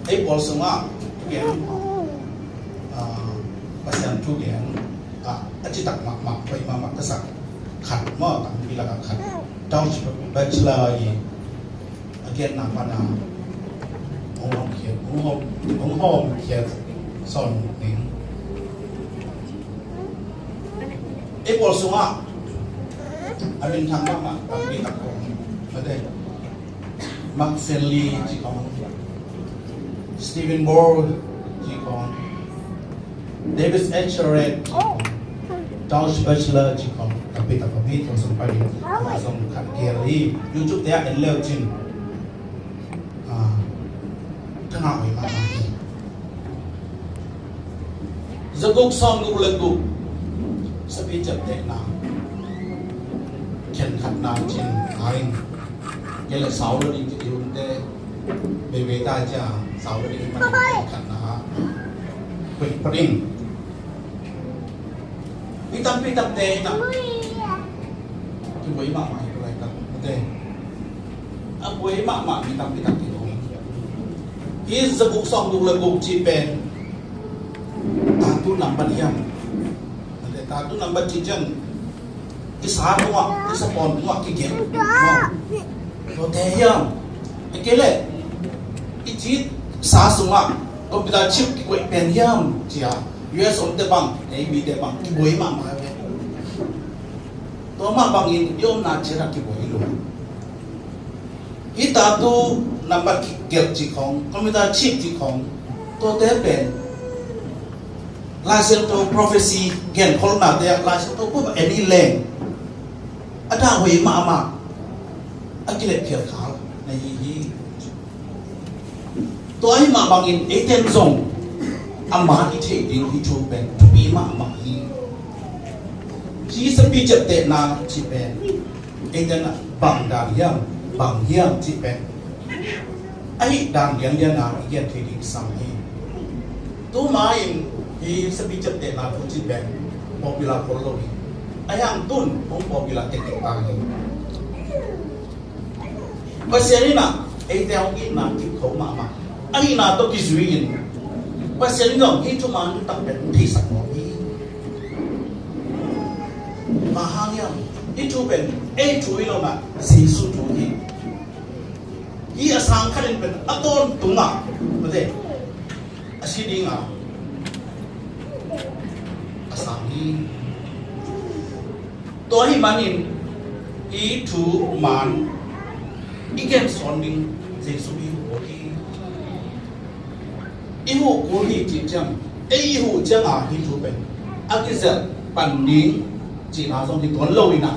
ấy bỏ xuống á cái bác sĩ chú cái anh chỉ đặt mặc vậy mà mặc cái sắc khăn mà tặng vì là khăn trong bachelor gì again nằm bên nào ông hòm kia son nín ấy bỏ xuống á anh bên thằng mà tặng vì tặng ở đây Mark Finley chỉ còn Stephen Ball chỉ còn David Etchered chỉ còn George Bachelor chỉ còn đặc biệt trong số bài mà trong khả kia đi YouTube để anh leo trên thằng nào vậy mà giờ gục xong gục lên gục sẽ bị chậm tệ nào khen khát nào trên ai vậy là sáu rồi đi cái điều này về ta chả sáu rồi đi mà khát nào quên phát in Pitam teh nak. Cuba mak itu lagi teh. Abu mak pitam itu. Is the book song tu lagu cipen. Tatu number yang. Tatu number cijen. Isar tua, isapon tua kigem. No teh yang. Ikele. Icit sasuma. Kau bila chip kue pen yang cia. US on the bank, AB the bank, boy mama. To ma bangin yom na chira ki boy lo. Ita tu number gel chi khong, computer chip chi khong. To te pen. License to prophecy gen khol na te license to ko any leng. Ada boy mama. Akile phel khal na yi. To ai ma bangin eten zong. Ama hi thei ding hi chu pen tu bi ma hi chi sa pi chat te na chi pen e na bang dan yang chi pen ai dan yang na yan thei ding sam hi tu ma in hi sa pi chat te na tu chi pen popular ko lo hi ai ang tun ong popular te ta hi paseri na e te ong in na ki ko ma ai na to ki zui in pasal ngom hi cuma tak ben thi sak mo hi mahangya itu ben tu ilo na si su tu hi asang khalin ben aton tunga bade asidinga asang hi to hi manin tu man iken sonding jesu hi ihu kuli chỉ chăng ihu chăng hi tu ben akizel pan ning chỉ nào trong thì tuấn lâu đi nào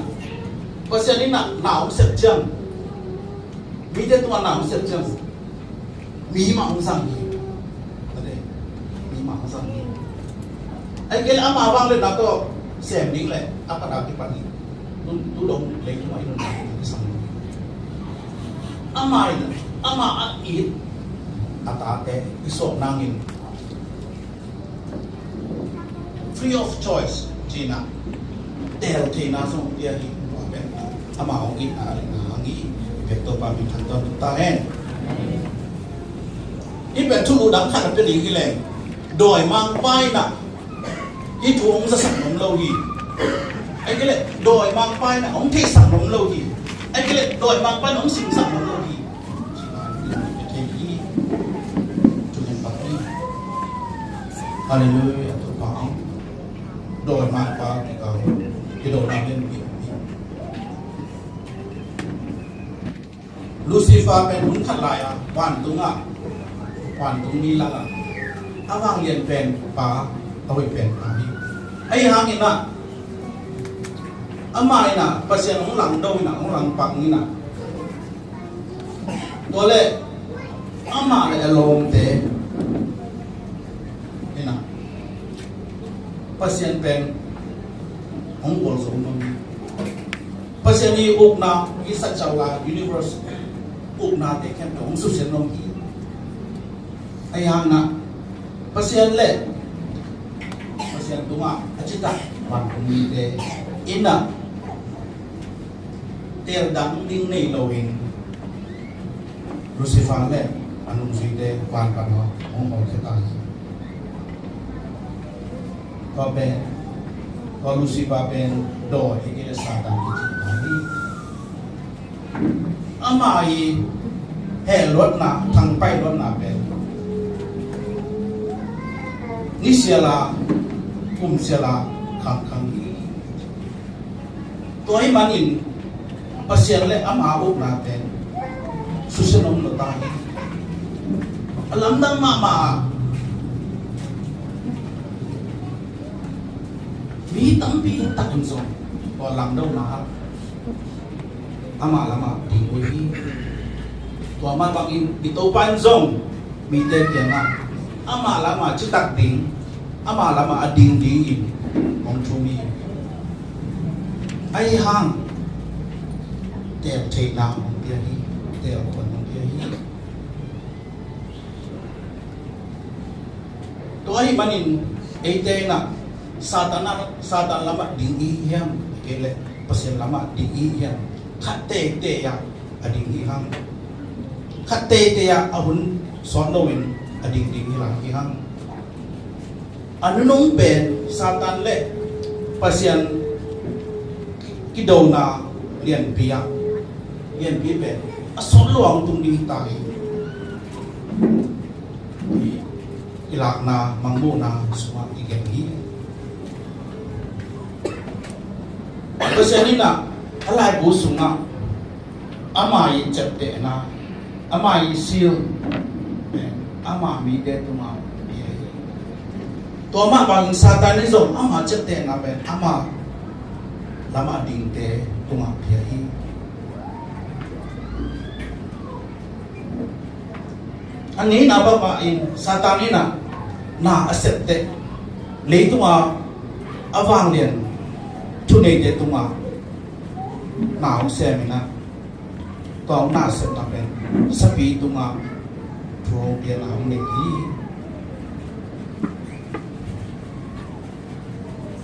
và xem đi nào sẽ chăng mi thế tuần nào sẽ chăng mi mà không sang gì đấy mi mà không sang gì anh cái là mà vang lên nào to xem đi lại apa dah di pan tu dong lấy cuma itu nak sang ama it atate isok nangin free of choice China tel China song dia hi ama ong it ngi vector pa min than ton ta hen i ben thu dang khan pe ni ki le doi mang pai na i thu ong sa sang nom lo hi ai cái lệ doi mang pai na ong thi sang nom lo hi ai cái lệ doi mang pai ong sim sang nom lo hi Hallelujah tu Pak. Doi mak pa ki doi nak len Lucifer pen hun khat lai wan tung ni la awang yen pen pa awai pen pa hi ai hang ina amai na pasien ong lang doi na ong lang pak ni na dole ama le alom te pasien pen ong bol so nom pasien ni ukna ki sa chawla universe ukna te kem ong su sen nom hi ayang na pasien le pasien tunga achita wan ni te ina ter dang ding nei loin Lucifer le anung si de quan pa no ong ong khata ko ben ko Lucifer ben do ke Satan ki chi amai he lot na thang pai lot na ben ni siala siala khang khang toi manin pasien le ama up na ben susunom no tahi alam nang mama mi tampi takin so ko lam đâu na ama lama ti oi to ma bang in di to pan zong mi te kia na ama lama chi tak ding ama lama ading di ong chu mi ai hang te te na ong tia hi te kon ong tia hi to ai manin ei te na satan lama ding i hiam kele pasien lama ding i hiam khát tê tê ya ading hi hang khát tê tê ya ahun son no win ading ding hi lang hi hang anu nong ben satan le pasien ki do na lian pia ben a son luang tung ding tai ilak na mangmu na suma igen hi pasien ni na alai bu sunga amai chapte na amai sil ama mi de tuma to ma bang satanism ama chapte na ben ama lama ding te tuma phia hi ani na ba in satanina na accepte le tuma awang lian tu nei de tuma nào xem na to na xem ta ben sapi tunga pro dia na ne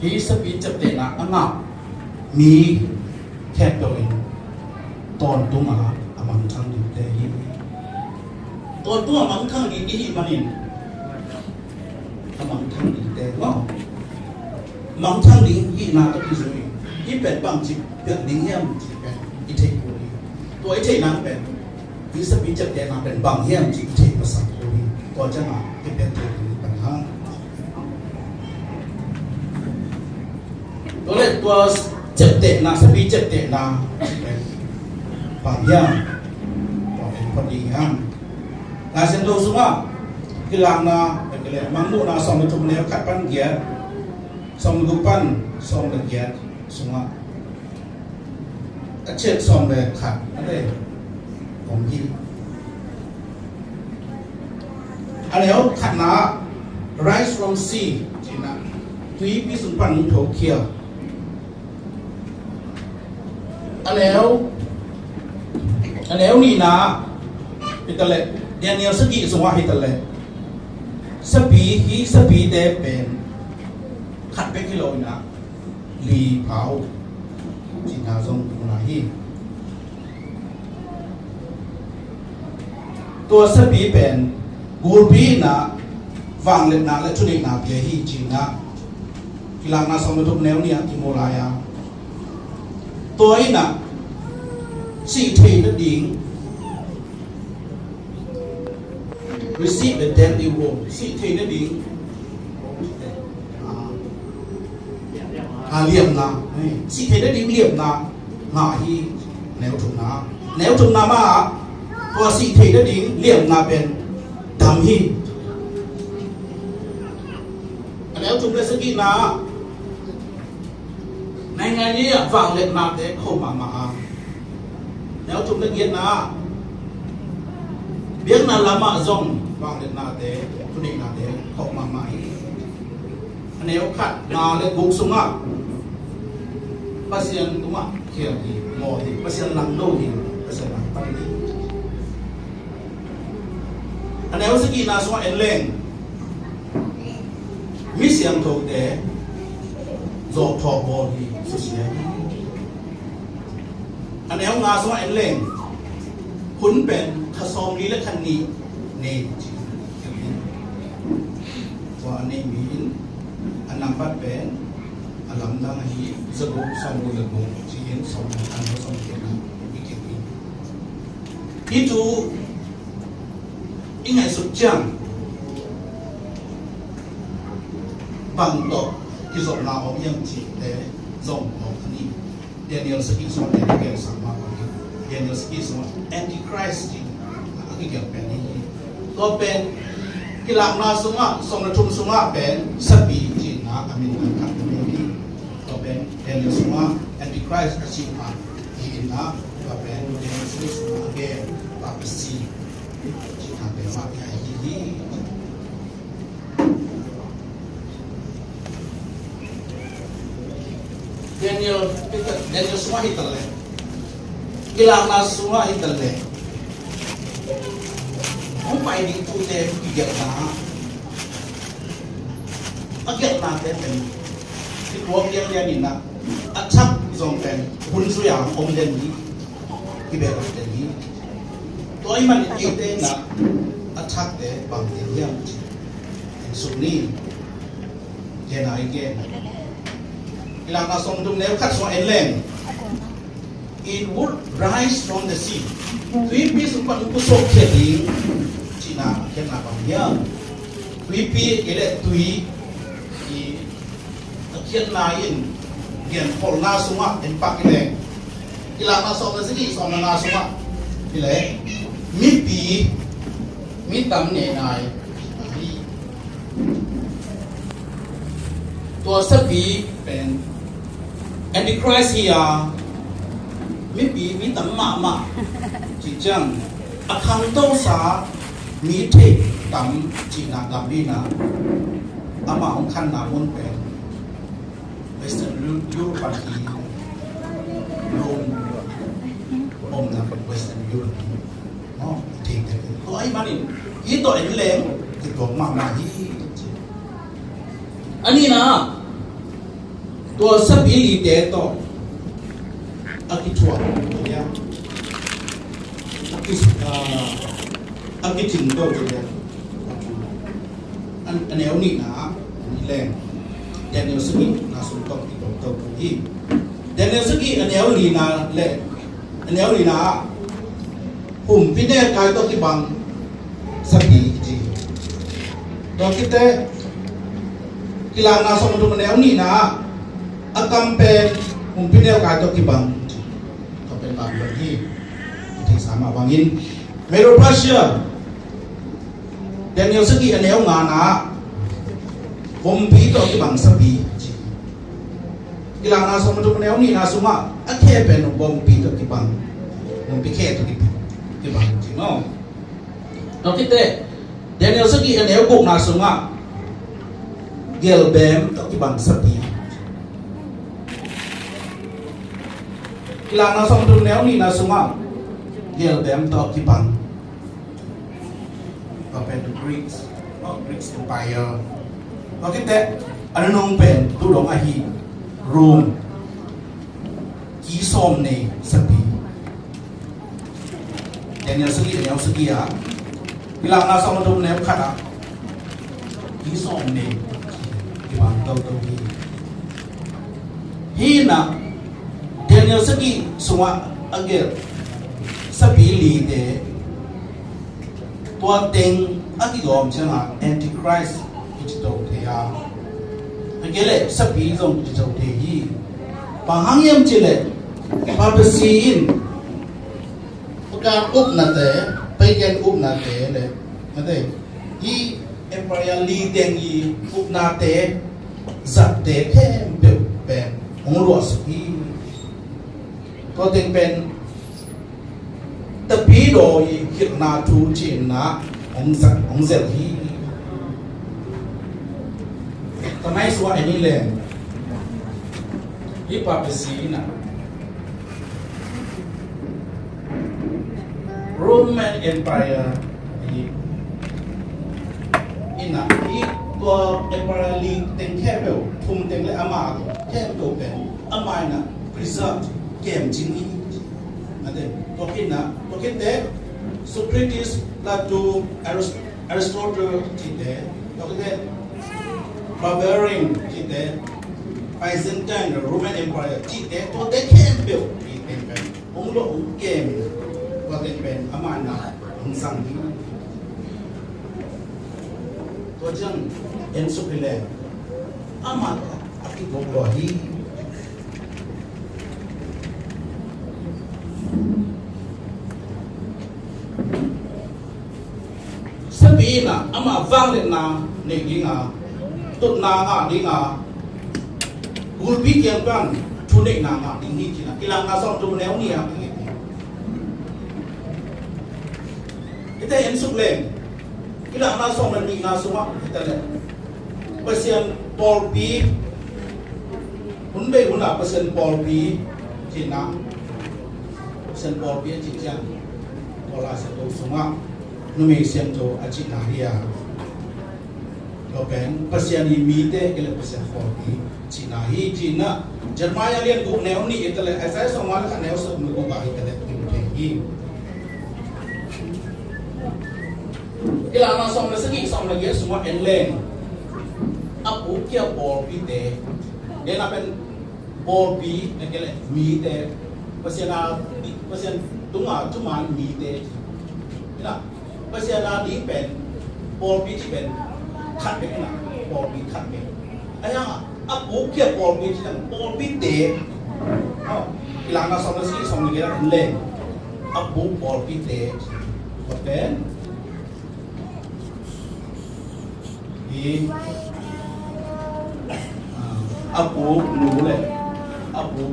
hi sapi chapte na anga mi khet to in ton tunga amang thang di te hi ton tu amang thang di hi manin amang thang di te no mang thang di hi na ta ki zui hi ben bang chi việc lính hiểm chỉ cần ít thấy cô đi tôi thấy năng bền vì sao bị chặt đèn năng bền bằng hiểm chỉ thấy mà sắp cô đi tôi chắc là cái bền thấy bằng hăng tôi lại tôi chặt đèn năng sao bị chặt đèn năng chỉ bền bằng hiểm tôi bền còn đi hăng là xem đâu xuống à cái làm na cái này mang mũ na xong rồi chụp neo cắt pan kia xong rồi pan xong rồi kia xuống à chết xong rồi khát đấy còn gì anh nếu khát na rise from sea chỉ là tùy bị xung quanh thổ kia anh nếu ni na kita le Daniel segi semua kita le sepi de pen khát pe kilo na li pau chỉ nào dùng là hi tua sẽ bị bền gù bị na vàng lên na lại chút định na bia hi chỉ na khi làm na xong rồi nếu nia thì mua lại à tôi na sĩ thầy nó điển receive the deadly wound sĩ thầy nó điển liệm na sĩ thầy nó điển liệm na ngã hi nếu chúng na màตัวสีเทได้ดิ้งเลี่ยมนาเป็นดำหิแล้วจุ่มเลยสกีนาในงานนี้ฝั่งเล็กนาเด็กเข้ามาแล้วจุ่มเลยเกียรนาเบี้ยนาลามาจงฝั่งเล็กนาเด็กทุนินาเด็กเข้ามาแล้วขัดนาเล็กบุกสุงะปัสยันตุมะเขียนดีโมดีปัสยันลังโนดีปัสยันลังปันดีanh em sẽ ghi na số anh lên mi xiang thâu để dọc thọ bò đi số xiang anh em ngã số anh lên huấn bền thà xóm lý là khăn ní นี่ว่านี่มีอันนำปัดเป็นอันลำดังฮีจะรู้สองบุลบุจีนสองอันก็สองเกี่ยวกับวิกิพีที่จูยังไงสุดจังบางตัวที่ส่งเราเอาอย่างจีแต่ส่งเอาอันนี้เดี๋ยวสกิส่งแต่เกี่ยวกับมาคนนี้เดี๋ยวสกิส่งแอนติคริสต์จีที่เกี่ยวกับนี้ก็เป็นกีฬานาสุงะส่งระชุมสุงะเป็นสปีจีนะอเมริกันคันเมนีก็เป็นเดี๋ยวสุงะแอนติคริสต์อาชีพมาที่นะก็เป็นเดี๋ยวสกิสุงะเกมปาปซีจีนะเป็นมาที่ไอ้ที่Daniel semua hitam le, hilang nas semua hitam le. Mumpai di tu deh kiat na, agak na ten, di keluar dia ni na, acap zong ten, pun suyang om den ni, kiber den ni. Tuai man itu na, acap deh bang dia sunni, dia naik dia. Ilang nasong dum ne kat so enleng it would rise from the sea tui pi sumpat ku sok kheding china kena pamya tui pi ele tui i akhian lain gen khol na sunga en pak ileng ilang nasong na sigi so na sunga ile mi pi mi tam ne naiตัวสปีเป็น Antichrist here มีปีมีตั้มมาจีจังอาคังโตสามีเทตั้มจีนาตั้มดีนะอามาของขันนามุนเป็น Western Europe ที่โรมอมนะ Western Europe เนาะเทกันตัวไอ้มันนี่ยี่ตัวไอ้แรงติดตัวมาที่อันนี้นะตัวสับปีลีเดตออากิชัวเนี่ยอากิจิงโตจะเนี่ยอันแนวนี้นะนี่แรงเดนเนลสกี้นาสุนทรที่โตที่เดนเนลสกี้อันแนวนี้นะแรงอันแนวนี้นะหุ่มพี่เนี่ยกายตัวที่บังสับปีจีตัวคิดแต่กีฬานาสมดุลแนวนี้นะอาการเป็นมุมพิเนลกายตัวกี่บังก็เป็นบางคนที่สามารถวางอินเมโรพาเชียเดนิเอลสกี้อันแนวงานนะผมพีตัวกี่บังสับปีกีฬานาสมดุลแนวนี้นะสุมาอาแค่เป็นผมพีตัวกี่บังผมพีแค่ตัวกี่บังจริงเนาะเราคิดแต่เดนิเอลสกี้อันแนวกุกนาสุมาเกลเบมตัวกี่บังสับปีกีฬานาสมดุลแนวนี้นะสุมาเกลเบมตัวกี่บังก็เป็น Greeks Empire เราคิดแต่อันนั้นองเป็นตุลงอาฮีโรมกีซอมในสับปีเดนิเอลสกี้แนวสกี้อ่ะกีฬานาสมดุลแนวขัดอ่ะกีซอมในบางตัวที่ฮีน่ะเดนิเอลสกี้สวะอังเกตสปีลีเดตัวเต็งอันที่รวมใช่ไหมแอนติคริสต์ที่ตัวเทียอังเกตเลยสปีตรงที่ตัวเทียบางครั้งยังเจเลยพาไปซีนประการอุบนาเตไปแกนอุบนาเตเลยนั่นเองฮีEmpire leading yi upnate zatte kem ben ngros hi to ting ben tapi do yi kitna tu chin na ong zel hi tamai swa ani le hi papacy na Roman Empire ina iตัวเอมเปอร์ลีเต็งแค่เบลทุ่มเต็งเลยอามาแค่ตัวเป็นอามานะ preserve เกมจริงนี่นั่นเองตัวคิดนะตัวคิดเด็ก Socrates Plato Aristotle chỉ thế đó cái Barbarian chỉ thế Byzantine Roman Empire chỉ thế tôi thế khen biểu chỉ thế ông lộ ông kèm và tên bên amana ông sang đi tôi chẳng en supile amana aki boglo hi sabi na ama vang lên na ne gi nga tut na nga di nga gulpi kian kan thu ne na nga ding hi china kilang nga som tu neu ni ha ite en suk le kilang na som ni na suma ite le pasian Paul P hun be hun na pasian Paul P china pasian Paul P chi chang ola se to suma numi siam to achina hiya Lopen pasian ni mite kele pasian forti china hi china Jeremiah lian ku neu ni itale asai somal ka neu so mu ba hi kele hi ila na som na sagi som lagi semua enlen apu kia bol pite dia na pen bol pi na kele mite pasian tunga cuma mite ila pasian na di pen bol pi chi pen khát cái nào bò bị khát cái ấy à ấp bố kia bò bị chỉ là bò bị tệ không thì làm nào xong nó xí xong rồi cái lên ấp bố bò bị tệ ok thì ấp bố nụ lên ấp bố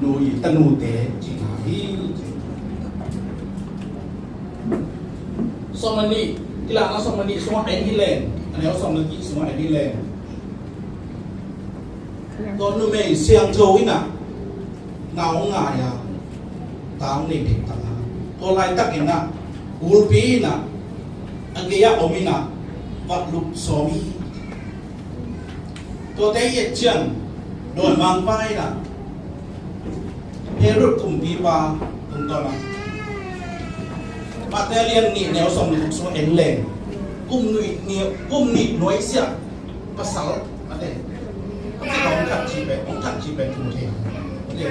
nụ gì ta nụ tệ chỉ là đi xong rồi đi thì làm nào xong rồi đi xong rồi đi lên anh em xong lagi semua đi lên còn nu mày xiang châu ý nè ngáo ngài à tao này để tao tôi lại tắc cái nè ulpi nè anh kia ôm nè vật lục somi tôi thấy hiện trường đôi mang vai nè Herod cùng đi vào cùng tôi nè Material ni nếu xong lục số em lên kum ni nói sia pasal ada ông thật chỉ về thủ thể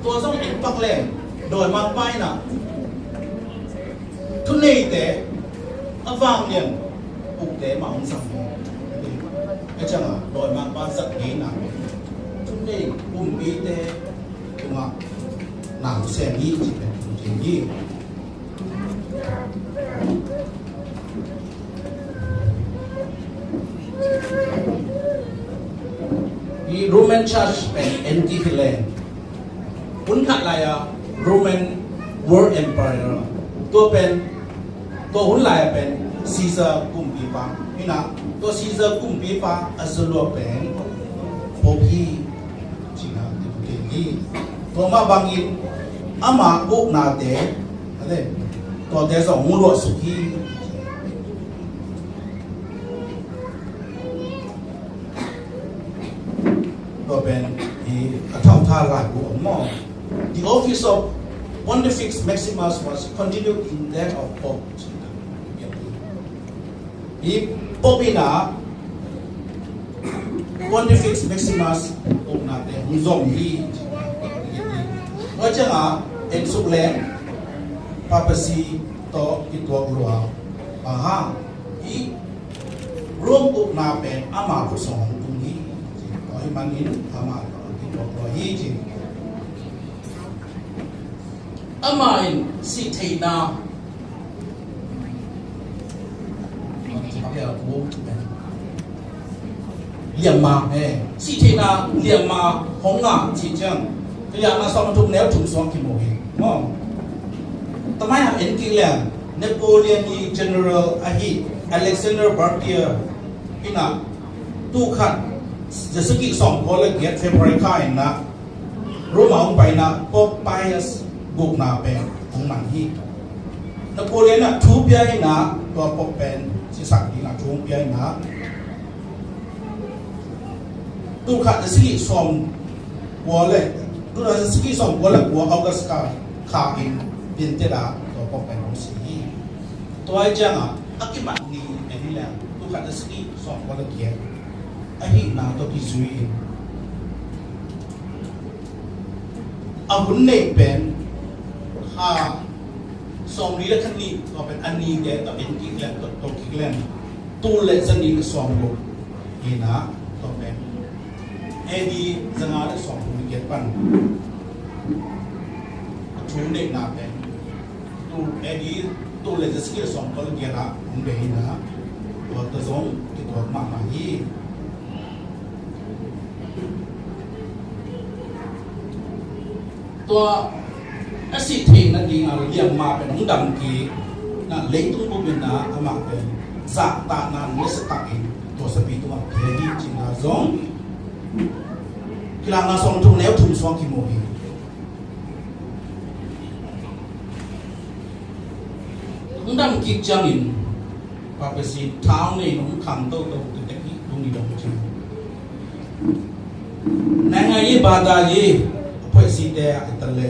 tôi giống em bắc lên đòi mang vai nè thu này thế vàng liền cục thế mà ông sắm cái chẳng à đòi mang vai giật thế nào thu này bí thế đúng không nào xem đi chỉ về thủ thể đi The Roman Church and anti-Helen. Unkat laya Roman World Empire. To pen, to hun laya pen Caesar kumpipa. Ina to Caesar kumpipa asalo pen poki China tiki. To ma bangin ama uk na de, ade to de so nguro suki. The office of Pontifex Maximus was continued in that of Pope. The Popina Pontifex Maximus Ognate Zombie Wajanga and Sublen Papacy to Itwagua Aha He Rome Ognapen Ama Pusong Tungi Mangin Ama Itwagua He Amain si thầy na liềm mà si thầy na liềm mà hóng ngà chỉ chăng cái nhà na xong thùng néo thùng xong thì mồi đúng không tao mai học đến kia là Napoleon General ahi Alexander Bartier ina tu khát giờ sức kỹ xong có là get February khai na Roma ông bay na Popius buộc na pen ông mang hi Napoleon na thu bia na to pop pen si sak đi na thu bia na tu khát sự kỹ xong của lệ tu là sự kỹ xong của lệ của August ka khá in tiền tệ đã to pop pen ông si toy janga akimat ni any lang tu kata segi so wala kia ahi na to ki zui ahun nei pen ha som li la khani to pen ani de to en ki klan to ki klan tu le zani ka som lo ina to pen edi zanga le som ni get pan tu nei na pen tu edi tu le zaki som ko le get na be ina to to zong ki to ma ma hiตัวสิทธินั่นเองเราเรียกมาเป็นน้องดำกีนั่นเลี้ยงตุ้งบุญนะทำมาเป็นสักตานันนิสตักเองตัวสปีตัวเพลีจินาซงกีฬานาซงทุ่งแล้วทุ่งสวงกิโมฮีน้องดำกีจังอินว่าเป็นสีเท้าในน้องขังโตโตตัวเด็กนี่ตรงนี้ดำจริงนั่งไงบาดายีพอสิเดียไอ้ตะเล่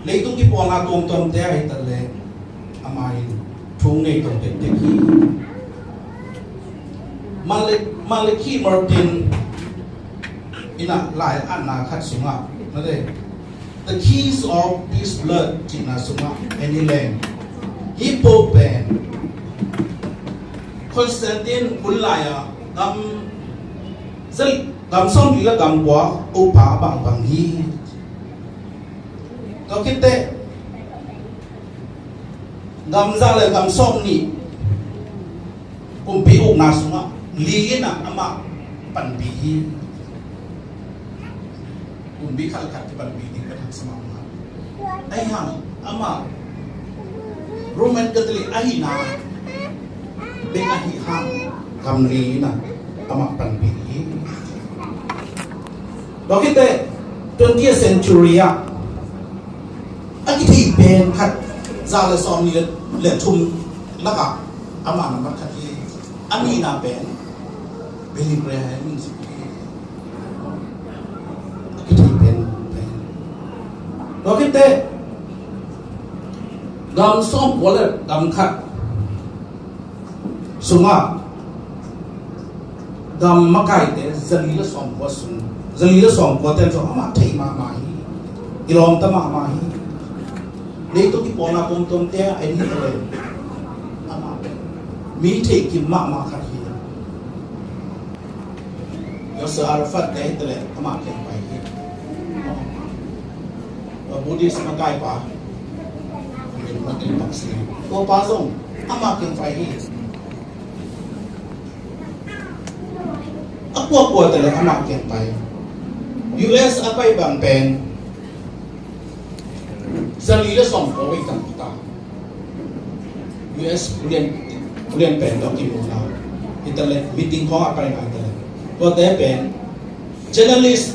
เลยต้องกิปอนาตรงตรงเดียไอ้ตะเล่อามาอินทุ่งในตรงเด็กเด็กนี่มาเลคีมาร์ตินอินะหลายอันนาคัดสุงะนั่นเอง the keys of this blood จินาสุงะเอนิเลนฮิปโปเปนคอนสแตนตินบุลลายะกำส่งดีละกำบัวอุปาบางฮีก็คิดเตะกำซาเลยกำส่งนี่กุมปีอุกนาสุงะลีนะอามาปันปีกุมปีขัดที่ปันปีนี่ก็ทำสมองมาไอ้ห่างอามาโรแมนกัตลิไอ้นาเบงไอ้ห่างคำนี้นะอามาปันปีเราคิดเตะ 20th century อ่ะอันที่เป็นขัดซาเลซอมนี่เลือดชุ่มแล้วก็อามามันขัดที่อันนี้น่าเป็นเบลิเบรย์มินสิอันที่เป็นเราคิดเตะกำส้มหัวเลยกำขัดสุงะกำมะไก่เตะจะลีละสองหัวสุงจะลีละสองหัวเต็มสองอามาเทมาใหม่อีลอมตะมาใหม่เลยตัวที่ปอนาคมตรงเตะไอ้นี่เลยอามามีเทกิมมาขัดที่ยศอาราฟัดเตะตะเลยอามาเข่งไปบูดิสมาไกป่ะเป็นมันเป็นปักสีตัวปลาส่งอามาเข่งไปที่อักวัวแต่ละอามาเข่งไป US อาไปบางเป็นสลีละสองตัวไว้ตั้งตา US เรียนเป็นดอกกิโมนาอิตาลีมีติ้งของอาไปงานอิตาลีตัวแต่เป็น journalist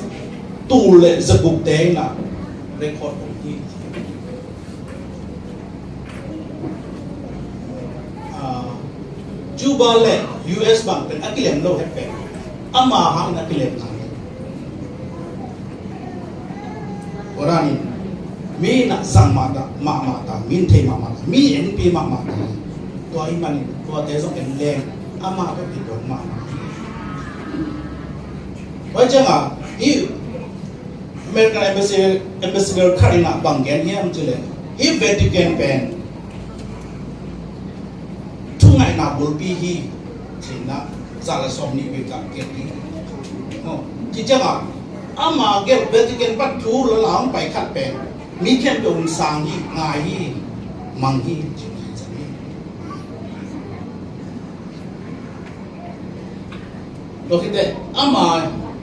ตูเลจะบุกเตงนะเรคคอร์ดของที่จูบาเล US บางเป็นอักเลมโลเฮปเป็นอามาหางอักเลมทางorang ini, mi nak sang mata, mak mata, min thei mak mata, mi NP mak mata, tua iman, tua tesong enleng, ama apa itu mak. Wajah ngah, i American ambassador Karina Banggen ni am cile, i Vatican pen, tungai nak bulpi hi, cina salah somni mereka kiri, oh, kijang ngah. อามาเก็บเบติเกนปัดทูแล้วหลังไปขัดเป็นมีแค่โดนสางฮีงายฮีมังฮีจิตใจเราคิดว่าอามา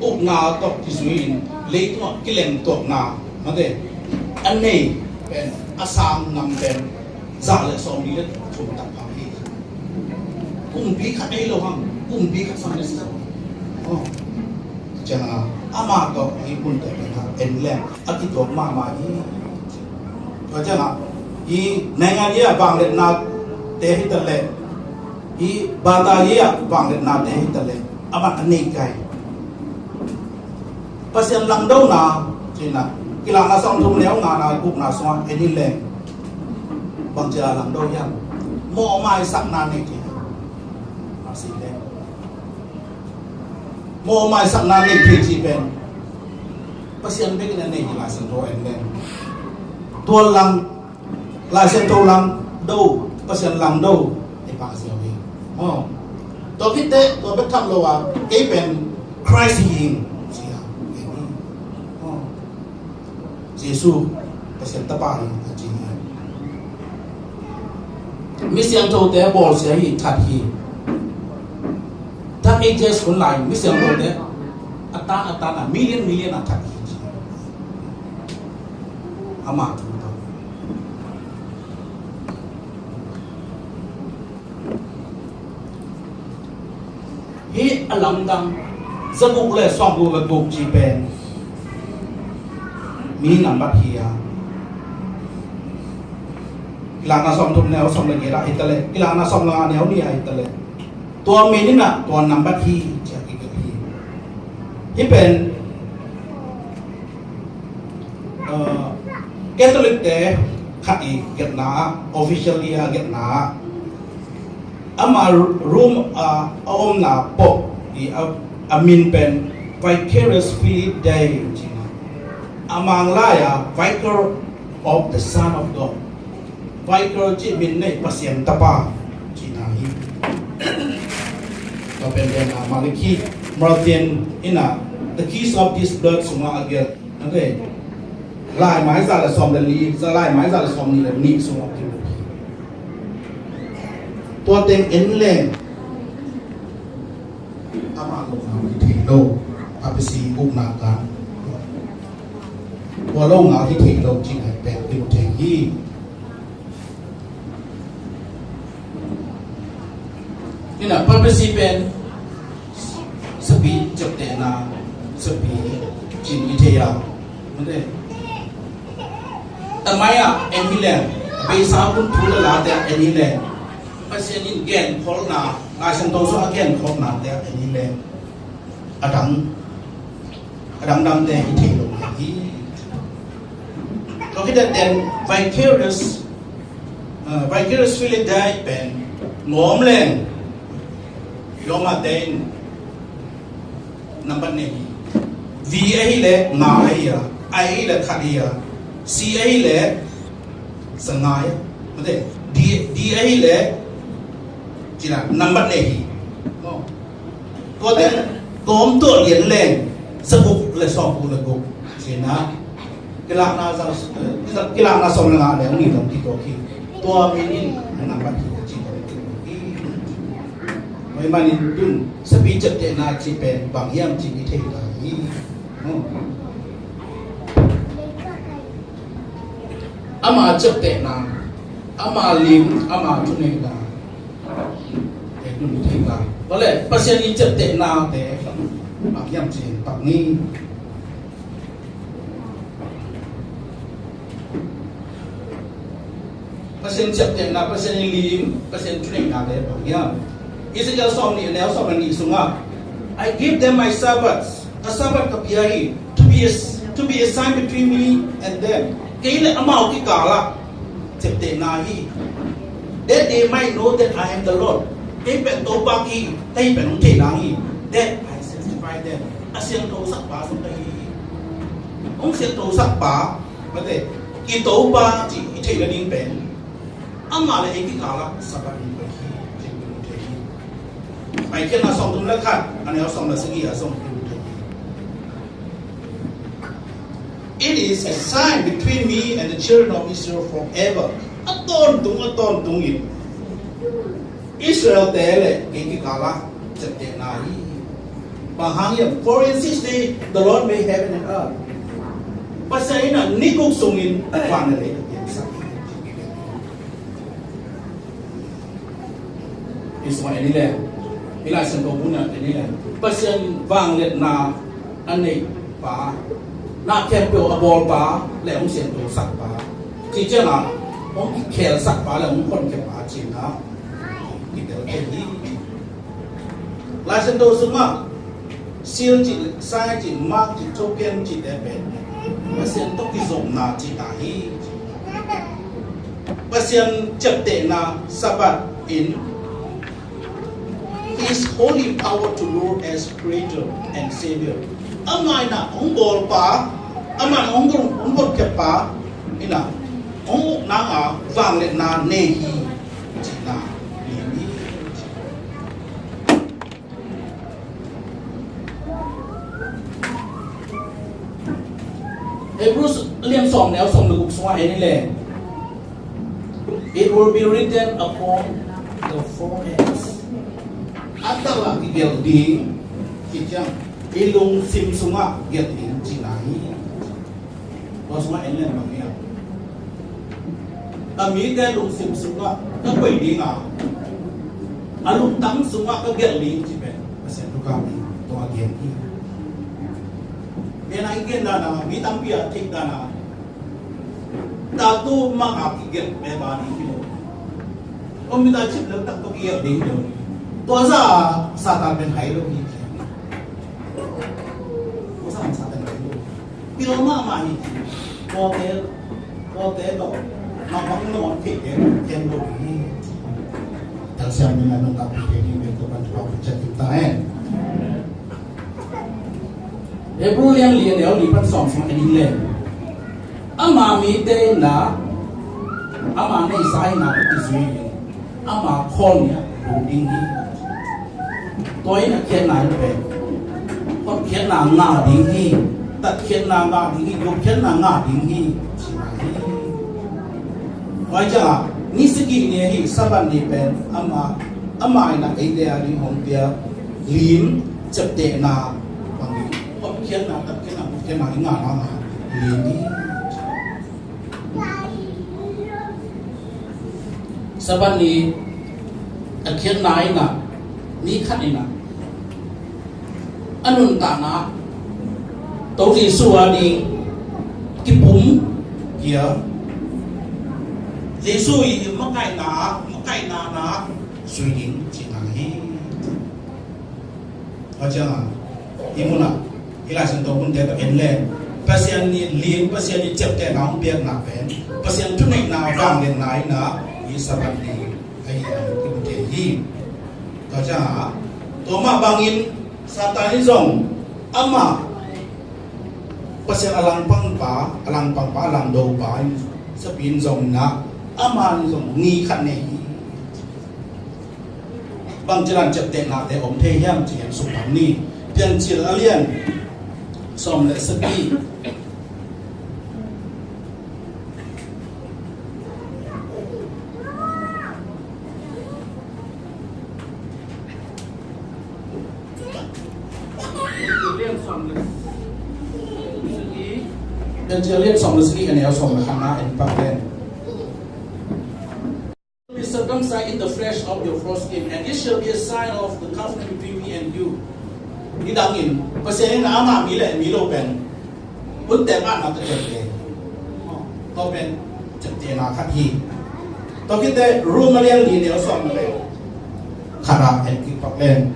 อุกนาตกที่สุรินเลี้ยงกิเลนตกนานั่นเองอันนี้เป็นอาสามนำเป็นซาเลสอมนี้แล้วถูกตัดพังฮีกุ้งปีขัดไอ้โลหังกุ้งปีขัดฟังได้สักอ๋อจังอามาก็อีปุ่นแต่เป็นครับเอ็นแรงอากิตัวมาอีก็จังอีในงานนี้บางเรื่องนาเตหิตะเลอีบาตานี้บางเรื่องนาเตหิตะเลอามันอันนี้ไกลภาษาลังดาวนาจีน่ะกีฬานาส่งทุ่มแล้วงานนากุกนาสวรรค์เอ็นนี่แรงบางเจ้าลังดาวยัง mò mai sắc nan này thì nó xin đấy mò mai sắc nan này thì chỉ bên pasien biết cái này là sinh rồi anh em tua lăng là sinh tua lăng đâu pasien lăng đâu thì bạn sẽ biết tôi biết đấy tôi biết thăm lâu à cái bên Christ healing Giêsu pasien tapai chỉ mission thâu té bol sẽ hi thật hi thật ages con lại mission thâu té atan là million thật hi ama hi alam dang zabuk le swabu le buk chi pen mi nam bat hi ya ilana som thum neo som le nge la itale ilana som la neo ni ai itale tua mi ni na tua nam bat hi cha ki ke hi pen Catholic te khai get na officially get na ama room om na pop i amin pen vicarious spirit day among la vicar of the Son of God vicar chi min nei pasien tapa chi na hi to pen den maliki Martin ina the keys of this blood suma again okay lại mái ra là xòm lần lý ra lại mái ra là xòm ni là nị xuống học kiểu tua tên ấn lên ama lục nào thì thị lô apc bụng nạp cả tua lâu nào thì thị lô chỉ là bẹt điều thể hi nên là apc bên sepi chụp tệ na sepi chỉ như thế à vấn đề Tamai Emilen, Besa pun thula la dia Emilen. Pasien in gen khol na, la sang to so again khol na dia Emilen. Adang dam te hi thilo hi. Look at then vicarious feeling dai pen ngom len. Yoma den number ne. Vi ai le na ai le khadia. C A le sangai mate D A le china number ne hi ko den kom to lien len sabuk le som pu le go china kila na som la le ni dom ki to ki to mi ni number ki chi mai mani dun sabi chat te na chi pen bang yam chi ni the la hi ama chep te na ama lim ama tu ne da te tu ni thei la bole pasien ni chep te na te bang yam chi pak ni pasien chep te na pasien ni lim pasien tu ne da te bang yam Ezekiel som ni leo som ni sunga I give them my sabbaths a sabbath kapiahi to be a sign between me and them cái là amau cái cả là chụp tiền này that they might know that I am the Lord cái bệnh tố ba kỳ cái bệnh không thể nào hi that I sanctify them asian tố sắc bá xuống đây ông asian tố sắc bá có thể cái tố ba chỉ thể là điên bệnh ama là cái cả là sắc bá điên bệnh ai kia là xong tung lắc khát anh ấy xong là sự gì à xong It is a sign between me and the children of Israel forever. Aton tung in. Israel tele cái kala chặt chẽ này. Bằng hàng hiệp for in 6 days the Lord made heaven and earth. Pasal na ni kung sungin pan na rin. Isma enile. Ila sang ko muna enile. Pasal vang let na anay pa na kèm biểu abol ba lẽ ông xiên đồ sắc ba thì chứ là ông khéo sắc ba là ông con khéo ba chỉ na thì đều cái gì lại xiên đồ sung á siêu chỉ sai chỉ mắc chỉ châu biên chỉ để bền mà xiên tóc cái rộng na chỉ đại Pasien chapte na sabat in His holy power to Lord as Creator and Savior. Amai na ongol pa, aman ongol ke pa, ina ong na a vang le na nehi na ini. Hebrews liam som neo som luguk swa ini le. It will be written upon the foreheads. Atala kigel di kijang ilung sim sunga get in cinahi. Wasma ini namanya. Kami ke lung sim sunga ke di nga. Alung tang sunga ke get li cipe. Pasal tu kami tu agen ini. Biar agen dana, mi tampia tik dana. Tatu mga kigel bebani kilo. Om minta cip lang tak tu kigel ding dong. Tua sa Satan ben hai lo ni. Tua sa Satan hai lo. Pilo ma ma ni. Ko te do. Ma bang no ke ken lo ni. Tal siam ni nang tak ke ni be ko ban ko chat kita Hebrew yang lian leo li pan som som ni le. Ama mi te na ama nei sai na ti sui. Ama khon ya lu ding ni. Tôi là khiến nào về, con khiến nào ngã đỉnh hi, tật khiến nào ngã đỉnh hi, dục khiến nào ngã đỉnh hi, vậy chứ à, ní sự kiện này hi, saban đi bên, ama là cái đề đi hồng tia, lim chấp đề nào, bằng con khiến nào tật khiến nào ngã nào lim đi, saban đi, khiến nào ngã ni khát ina anun ta na to ri suwa ni ki pum kia li su yi makai na su yin chi na hi acha imuna ila san to bun te ta en le pasien ni lin pasien ni chep te na ong biak na pen pasien tu nei na wang len nai na yi sabat ni ai ki bu te hi Kaca, toma bangin satanism, ama pasal alang pangpa, alang do pa, sapin zong na, ama zong ni khat ne. Bang jalan cepte na te om the yam jian su pam ni, pian chil alian som le sepi. Dan jelian som lesgi and el som hana and pakden. Be circumcised in the flesh of your foreskin, and it shall be a sign of the covenant between me and you. Di dangin, pasien na ama mi lo pen. Pun tem ana ta jete. To pen jete na khat hi. To kite rumalian di el som le. Khara and ki pakden.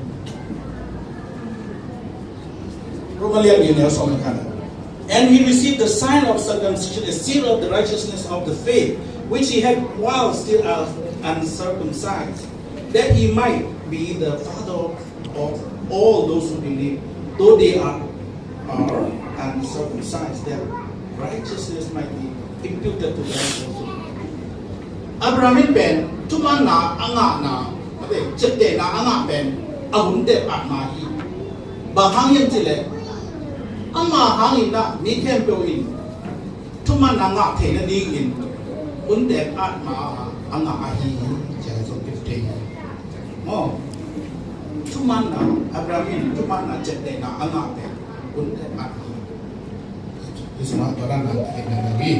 Rumalian di el som khara. And he received the sign of circumcision, a seal of the righteousness of the faith, which he had while still uncircumcised, that he might be the father of all those who believe, though they are uncircumcised, that righteousness might be imputed to them also. Abraham ben, tumana angana, chete na anga ben, ahunde atmahi, bahangyan tile. Ama hangin na ni kem pyo in tuma na nga the na ding in unde at ma anga ahi ja so kifte mo tuma na Abraham tuma na jette na anga te unde at isma toran na ke na lagi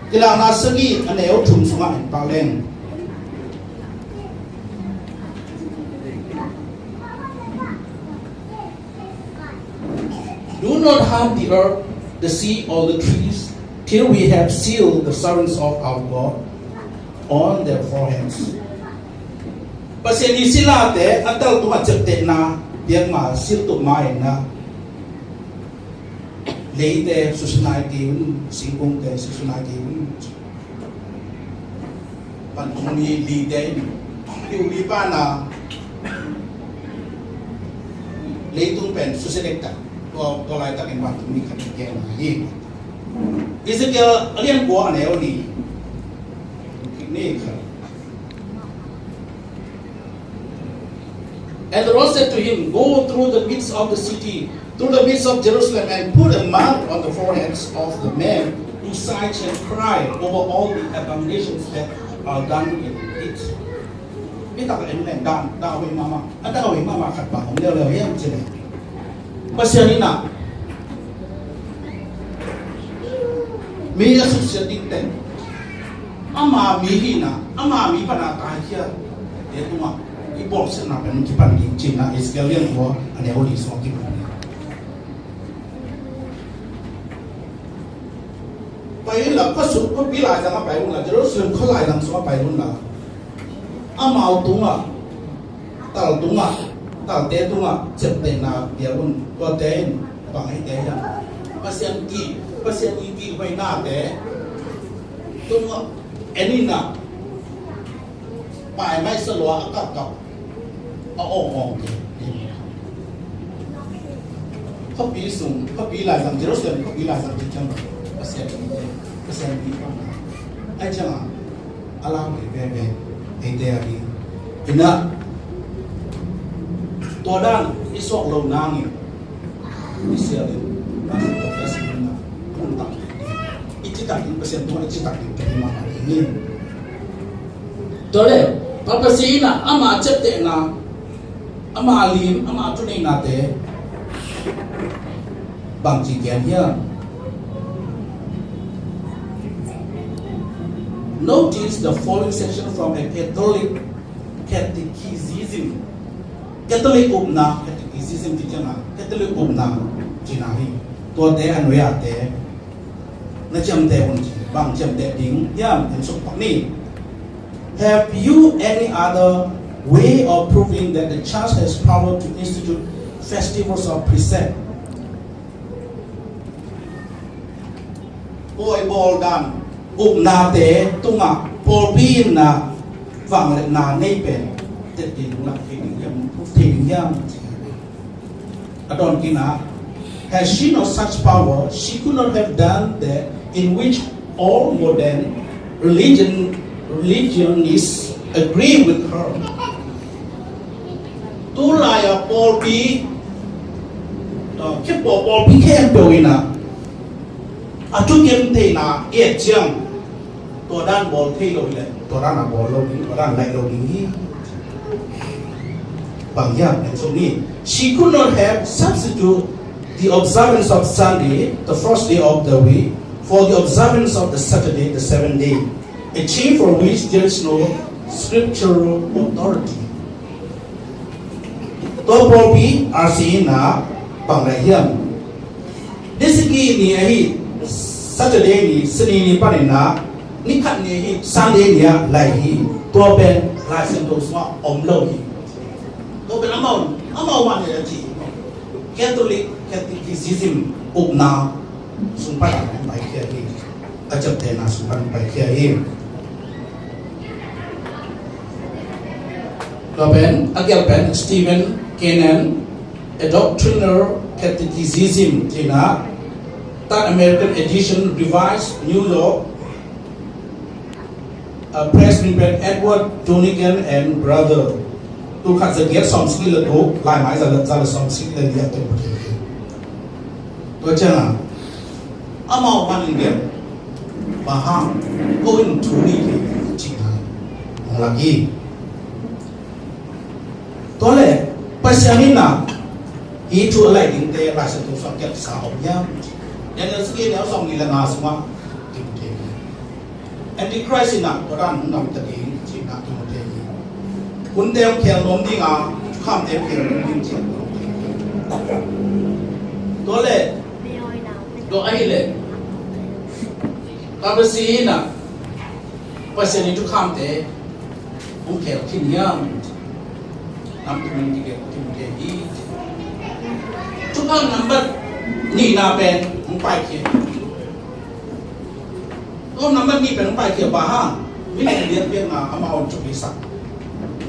kila na sagi aneo thum sunga in paleng. Do not harm the earth, the sea, or the trees, till we have sealed the servants of our God on their foreheads. Pasien ni sila te atal tu macam te na biang ma sil tu mai na lei te susunai ki singkung te susunai ki ban tuni li day liu li pa na leitung pen suselek ta to lai ta in ban tuni kan ke na hi Ezekiel alian ko ane oni ni kha. And the Lord said to him, go through the midst of the city, through the midst of Jerusalem, and put a mark on the foreheads of the men who sigh and cry over all the abominations that are done in it. Biết tao cái này đào về mama, anh đào về mama khát bảo không leo leo em chứ này. Bây giờ như nào? Mình là sự sẽ định tên. Ama mi hi na, ama mi pa na kai kia, để tu mà. Ibol sẽ nào bên kipan di China Israelian war ane oli so kipan. Pai là có sự có bí lại rằng mà pai luôn là Jerusalem có lại rằng số pai luôn là amau tung à, tal tung à, tal té tung à, chụp tên nào dia luôn có tên bằng hay té à, pasien ki vai na té tung à, anh na bài mai sơ loa cặp cặpเขาปีสูงเขาปีหลายสังเจริญสุดเขาปีหลายสังเจริญก็เสียปีบ้างไอ้เจ้าอะไรแบบไอ้เดียดีอินะตัวด้านที่สอกลงน้ำนี่ที่เสียเลยน่าจะตกได้สิ่งนั้นคุณตัดอีกที่ตัด1%ตัวอีกที่ตัด1%มาอย่างนี้ตัวเล็กพระภาษีน่ะอามาเจ็บเตะน่ะอามาลีมอามาจุนีนาเตบางจีแกนเฮีย Notice the following section from a Catholic catechism. Catholic อุปนา catechism ที่จะมา Catholic อุปนาจีนาฮีตัวเตอันเวียเตนั่นจำเตคนจีบางจำเตดิ้งย่ำเห็นสมบัตินี้ Have you any other way of proving that the church has power to institute festivals of precept? Boy ball dan, na te tunga, polpin na, vang le na nei pen, te la feeding yam. Adon kina, has she not such power? She could not have done that in which all modern religionists agree with her. Tu lai a Paul P. Keep Paul P. Can't do it now. A two game day now, 8 jam. To dan ball pay lo ile. To dan a ball lo ni. To dan like lo ni. Bang yam and so ni. She could not have substituted the observance of Sunday, the first day of the week, for the observance of the Saturday, the 7th day. A change for which there is no scriptural authority. Tôi Paul P. Arsina bằng lại hiểm. Disiki ni ahi Saturday ni seni ni panina ni kat ni ahi Sunday ni lại hi. Tôi bên lại xem tôi semua lâu hi. Tôi bên amau mana ya ji. Catholic Catholicism upna sumpah baik ya hi. Ajab tena sumpah baik ya hi. Then again, Stephen Kennan, a doctrinal catechism, that American edition, revised New York, Presbyterian Edward Donigan and brother. Tu khát giật some skill ở đó, lại mãi ra some skill ở địa phương. Tôi chưa là, amau ban India, bahang, going to need chỉ là gì? Tôi lẽ, pasianin na, hi chu lại đình tê lại sự tu song kẹt xã hội nhá. Nên là cái nếu song đi là ngã semua, thì thế. Antichrist na, tôi đang muốn làm tất nhiên, chỉ là tu thế. Quân đeo khéo nôm đi ngã, kham đeo khéo nôm đi chết. Tôi lẽ, tôi ai lẽ, pasianin na, pasianin tu kham thế, ông khéo kinh nghiệm. Nam tumen tiga tiga ini. Cuma number ni na pen empat kia. Oh number ni pen empat kia bahang. mình liền biết là ama on chụp đi sắc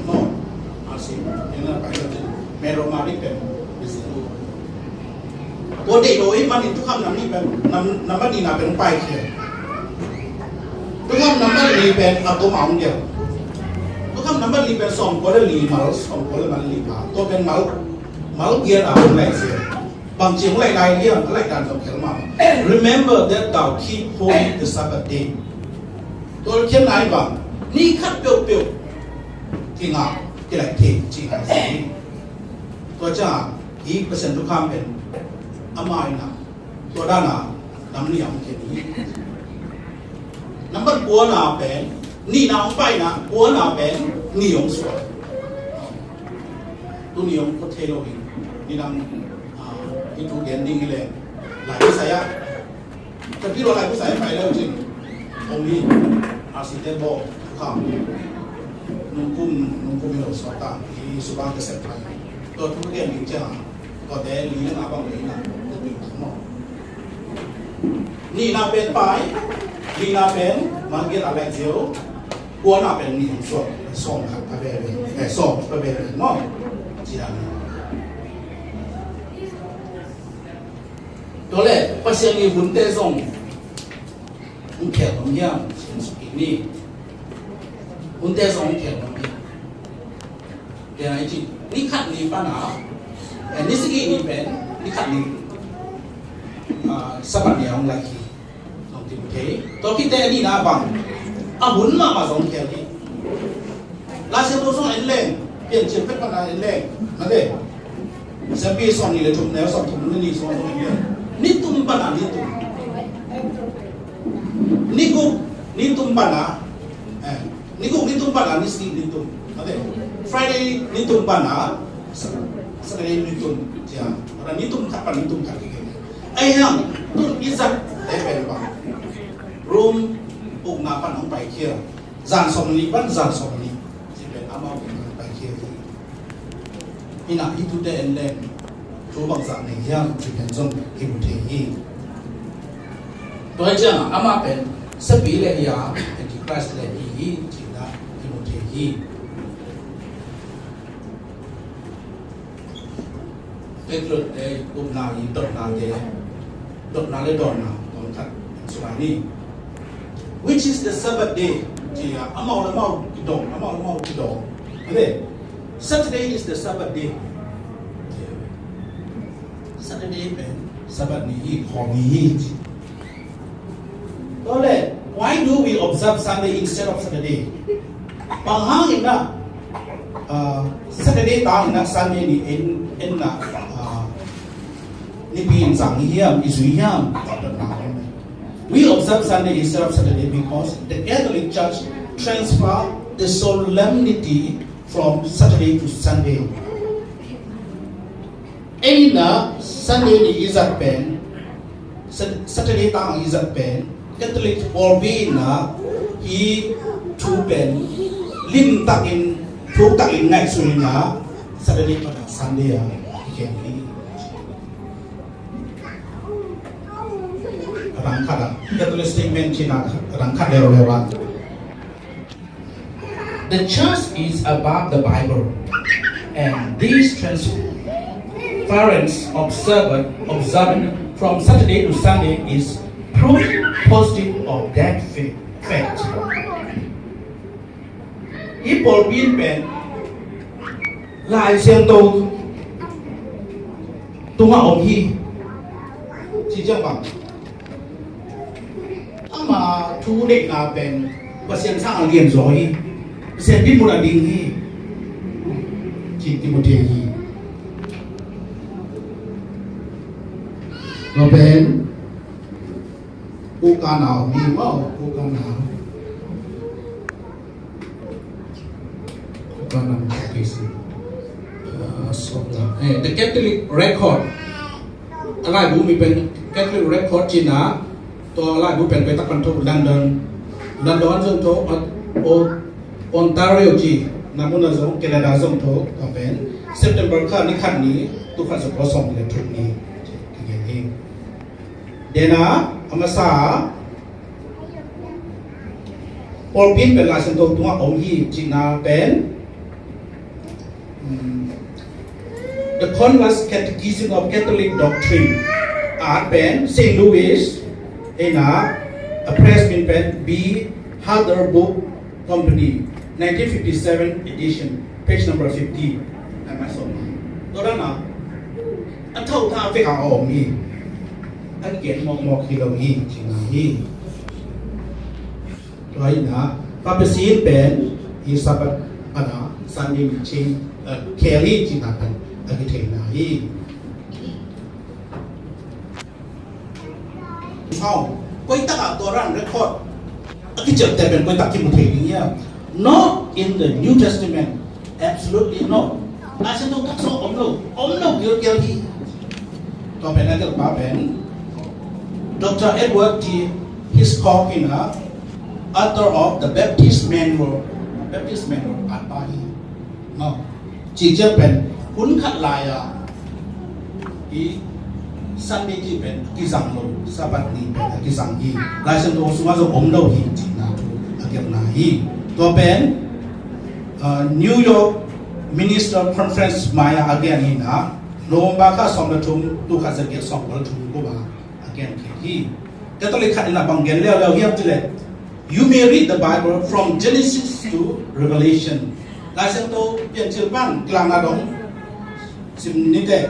no asi nên là phải là mero mari penตัวเด็กโดยมันทุกคำนำนี่เป็นนำมันดีนาเป็นไปเขียทุกคำนำมันดีเป็นอัตโนมัติเดียวทุกคำนำมันดีเป็นสองคนละลีมาสองคนละมันลีมาตัวเป็นมาเกียร์เอาอะไรเสียบางทีอะไรใดเรื่องอะไรการสำคัญมาก Remember that thou keep holy the Sabbath day ตัวเขียนไหนบ้างนี่คัดเปียวๆที่งาที่ไหนที่จริงอะไรสิตัวจ้าอีกเปอร์เซ็นต์ทุกคำเป็นอามาอินะตัวด้านน่ะน้ำนี่เอาเขียนนี้น้ำมันบัวน่ะเป็นนี่น้ำไปนะบัวน่ะเป็นนิยมสวยตัวนิยมก็เทโลหินนี่นำที่ถูกเรียนดิ้งนี่เลยหลายวิสัยจะพี่เราหลายวิสัยไปแล้วจริงตรงนี้อาศิเตโบข้ามนุ่งกุ้มมีหลอดสอดตาที่สุบานเกษตรไทยตัวทุกเรียนจริงจ้าก็แต่ลีนอาบังลีนะจะเป็นทั้งหมดนี่น่าเป็นไปนี่น่าเป็นมาเกี่ยวอะไรเจียวกัวน่าเป็นนี่ส่งครับพระเบลส่งพระเบลเนาะจีรันตัวแรกปัจจัยนี้หุ่นเตะส่งหุ่นแขกของย่างสิ่งสุดนี้หุ่นเตะส่งแขกของย่างเดี๋ยวไหนจีนี่ขัดนี่ปัญหานี่สิ่งนี้เป็นนี่ขัดนี่สัปดาห์ของไลค์น้องที่มุทัยตัวคิดแต่นี่นะบังหุ่นมาส่งแขกนี่ลาเซโตส่งเอ็นเล่เปลี่ยนเชื่อเป็นปัญหาเอ็นเล่นั่นเองเซบีส่งนี่เลยทุกแนวส่งทุกนี่ส่งเอ็นเล่นี่ตุ้มปัญหานี่ตุ้มนี่ตุ้มปัญหานี่ตุ้มปัญหานี่สิ่งนี่ตุ้มนั่นเอง Friday นี่ตุ้มปัญหาSaturday นี่ตุ้มเจ้าorangนี่ตุ้มขัดปัญนี่ตุ้มขัดกี่กันไอ้ยังตุ้มอิสักได้เป็นบ้างรูมปุกนาปัญของไปเคี่ยวจานสมนี้บ้านจานสมนี้ที่เป็นอามาเป็นไปเคี่ยวนี่น่ะที่ทุกเดือนเล่นทุกบางสัปดาห์ยังที่เป็นส่งที่มุทัยตัวเจ้าอามาเป็นสปีเลยยาเป็นที่คลาสเลยที่ที่น่ะที่มุทัยเด็กรุ่นเด็กอุ้มนายีดอกนาเดดอกนาเลดอกนาตอนทัดสุรานี which is the Sabbath day ที่อามาละมากิดอกอามาละมากิดอกเฮ้ Saturday is the Sabbath day Saturday เป็น Sabbath นี้ของนี้ตัวแรก why do we observe Sunday instead of Saturday บางห้างเองนะSaturday ต่างนะ Sunday นี่เอ็นนะนี่เป็นสังเฮียมอิสุเฮียมต่างๆ We observe Sunday instead of Saturday because the Catholic Church transfer the solemnity from Saturday to Sunday. Any na Sunday ni izat pen Saturday tang izat pen Catholic forbid na he to pen lim takin thuk takin ngai sui na Saturday pada Sunday ya ikeni rangkada Catholic statement China rangkada lewa The church is above the Bible and these transference observant from Saturday to Sunday is proof positive of that fact. If Paul bin pen lại xem tôi tung ông hi chỉ chẳng bằng mà chú định là pen và xem sang là liền rồi xem biết một là đình hi chỉ tìm một tiền hi nó pen u ca nào đi vào u ca nào u ca nào cái gì the Catholic record อะไรบุมีเป็น Catholic record จีน่าตัวอะไรบุเป็นไปตักกันทุกลันดอนซึ่งทุกOntario จีนามุนาซงแคนาดาซงทุกก็เป็น September ข้านี่ขั้นนี้ทุกขั้นสุดผสมเลยทุกนี้อย่างนี้เดน่าอามาซา Paul Pin pen la sen to tunga om hi china pen the Converse Catechism of Catholic Doctrine art pen St. Louis in a press bin pen B. Harder Book Company 1957 edition page number 50 and my son đó đó nào anh thâu tha phải cả ổn đi anh kiện một khi đầu hi chỉ là hi rồi nè pháp sĩ bên hi sabat anh Sunday meeting carry chỉ là anh cái thế nào hi sau quay tất cả tôi rằng record cái chợ tại bên quay tất cả một thế này not in the New Testament absolutely not ai sẽ không thắc số ống đâu kiểu gì còn bên này được bảo bên Dr. Edward T. Hiscock in author of the Baptist Manual at Bali no chỉ cho bên cuốn khắc lại ý Sunday chỉ bên cái rằng luôn Sabbath ni bên cái rằng gì lại xem tôi xuống rồi ống đâu thì chỉ nào cái này to bên New York Minister Conference Maya again in November ka som la thum tu kha zakia som la thum ko ba again ki Catholic khat na bangel le hiam tile you may read the Bible from Genesis to Revelation la sem to pian chil ban klang na dong sim ni te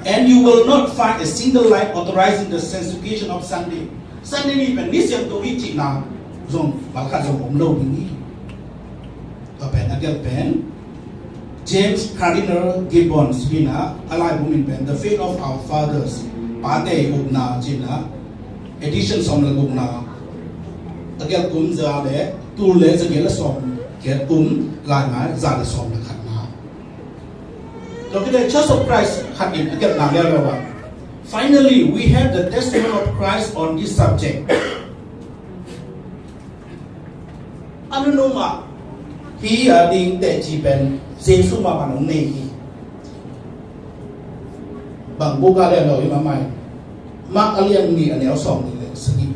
and you will not find a single line authorizing the sanctification of Sunday ni pen ni sem to hi chi na zong ba kha zong om lo ni to pen again pen James Cardinal Gibbons hina alai bumin pen the faith of our fathers pate ugna china edition som la ugna agel kum za le tu le zagel som ke kum lai ma za le som la khatna to the Church of Christ khat in agel na le wa finally we have the testimony of Christ on this subject anunoma hi ding te chi pen Giêsu mà bạn ông này bằng bố ga lên rồi mà mày Mark Alien nghĩ anh éo sòng thì lại sử dụng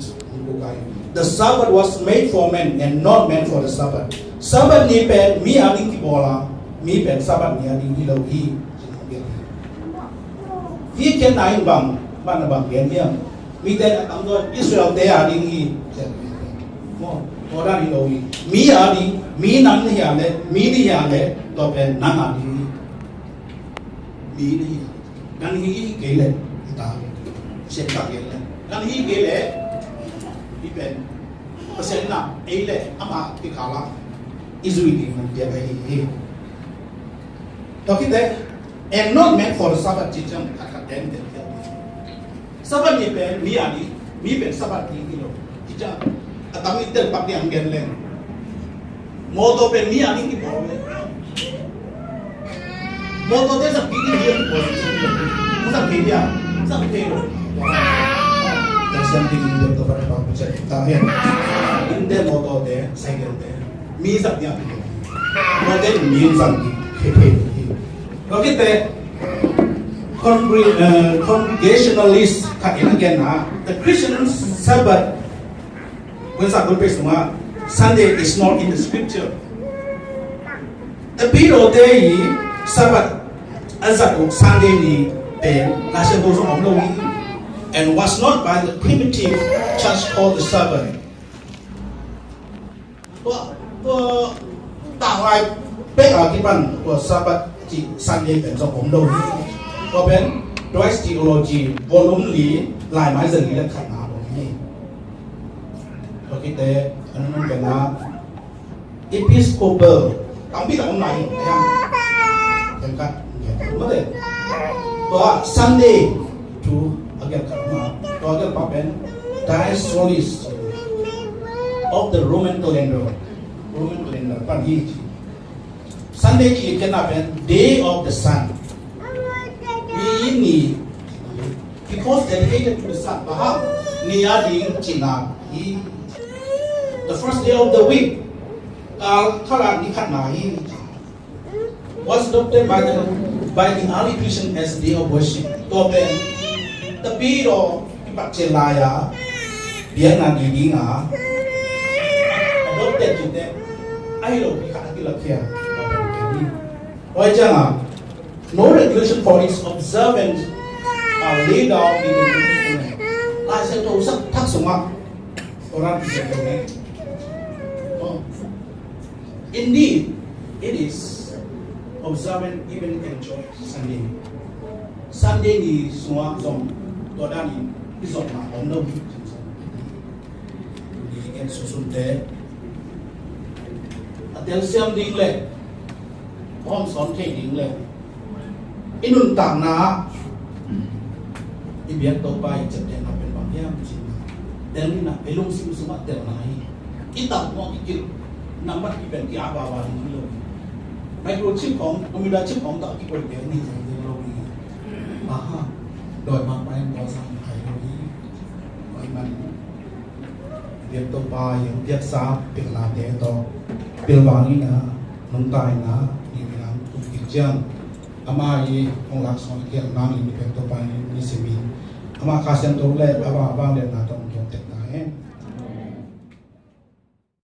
bố ga the Sabbath was made for men and not meant for the Sabbath Sabbath ni pen mi ading ki bola mi pen Sabbath ni ading ki lâu hi ken nai bằng bạn là bằng gen hiam mi ten ang do Israel te ading hi mo ra đi lâu hi mi ading mi nam ni ya le mi ni ya le to pen nang ading mi ni nang hi ke le ta sẽ ta ke le nang hi ke le mi pen percent na ai le ama ki khala izui ki man dia hi to ki te and not meant for the Sabbath chicham khat den de Sabbath ni pen mi ani mi pen Sabbath ni kilo chicha atami tel pak yang gen len moto pen mi ani ki bol le moto de sak ki dia bol sak ki dia sak ki lo dan something in the pada pak macam ta ya inde moto de cycle de mi sak dia moto mi sak ki Kalau kita congregationalist kat ini kan, the Christian Sabbath, bukan Sabbath semua, Sunday is not in the Scripture. Tapi roday Sabbath, azat Sunday ni, nasi dosa omlogi, and was not by the primitive church called the Sabbath. Tak lain, akibat Sabbath. Sundayเป็นสองผมดูก็เป็น Deutsch Theology volume ลีลายไม้เสรีและขัดหนาตรงนี้ก็คิดแต่อันนั้นเป็นนะ Episcopal ตั้งพี่ตั้งไหนนะครับเป็นกันเมื่อไหร่ตัว Sunday to อะไรขัดมาตัวก็เป็น Diastolis of the Roman calendar ปันยี่Sunday is a day of the sun. Ini because dedicated to the sun. Bahag niya ding China. The first day of the week. Kala ni khatnahi was adopted by the early Christian as day of worship. Topen tapi ro ipak celaya dia nagi dinga tiền chỉ đấy ai lâu bị khát cái là kia rồi chăng à no regulation for its observance are laid out in the instrument lại sẽ thấu sắc thắc xuống ạ orang bisa connect indeed it is observant even enjoy Sunday ni semua zong tua dah ni zong mà ông đâu đi em susun thế tiếng xem đi lệ hôm xóm thầy đi lệ inun tang na ibiang tau pai cep dia nak penbang dia mesti dan ni nak belum semua tel naik kita mau ikut nampak iben ki apa ni lo microchip ของ computer chip ของ tak ki boleh ni jadi lo ni aha doi mak pai ko sang hai lo ni mai man ibiang tau pai yang biasa pil na de to pil wang ni na nong tai na ni bilang tu ki jang ama yi ong lak son ki nang ni ibiang tau pai ni semi ama kasian tu le aba le na